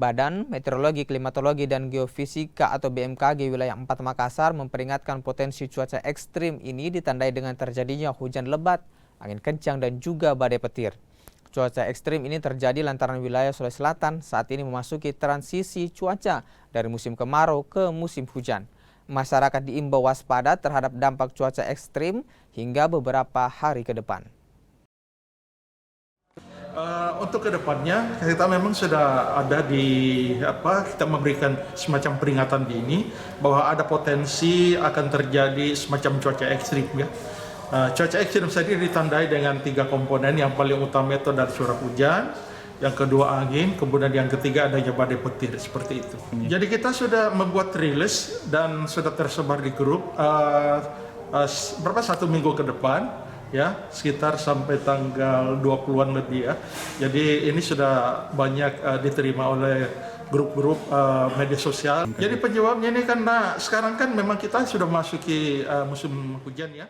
Badan Meteorologi, Klimatologi, dan Geofisika atau BMKG wilayah 4 Makassar memperingatkan potensi cuaca ekstrim ini ditandai dengan terjadinya hujan lebat, angin kencang, dan juga badai petir. Cuaca ekstrim ini terjadi lantaran wilayah Sulawesi Selatan saat ini memasuki transisi cuaca dari musim kemarau ke musim hujan. Masyarakat diimbau waspada terhadap dampak cuaca ekstrim hingga beberapa hari ke depan. Untuk kedepannya kita memang sudah ada kita memberikan semacam peringatan dini bahwa ada potensi akan terjadi semacam cuaca ekstrim ya. Cuaca ekstrim sendiri ditandai dengan 3 komponen. Yang paling utama itu adalah curah hujan, yang kedua angin, kemudian yang ketiga adanya badai petir seperti itu. Jadi kita sudah membuat rilis dan sudah tersebar di grup satu minggu ke depan. Ya, sekitar sampai tanggal 20-an lebih ya. Jadi ini sudah banyak diterima oleh grup-grup media sosial. Jadi penyebabnya ini karena sekarang kan memang kita sudah masuki musim hujan ya.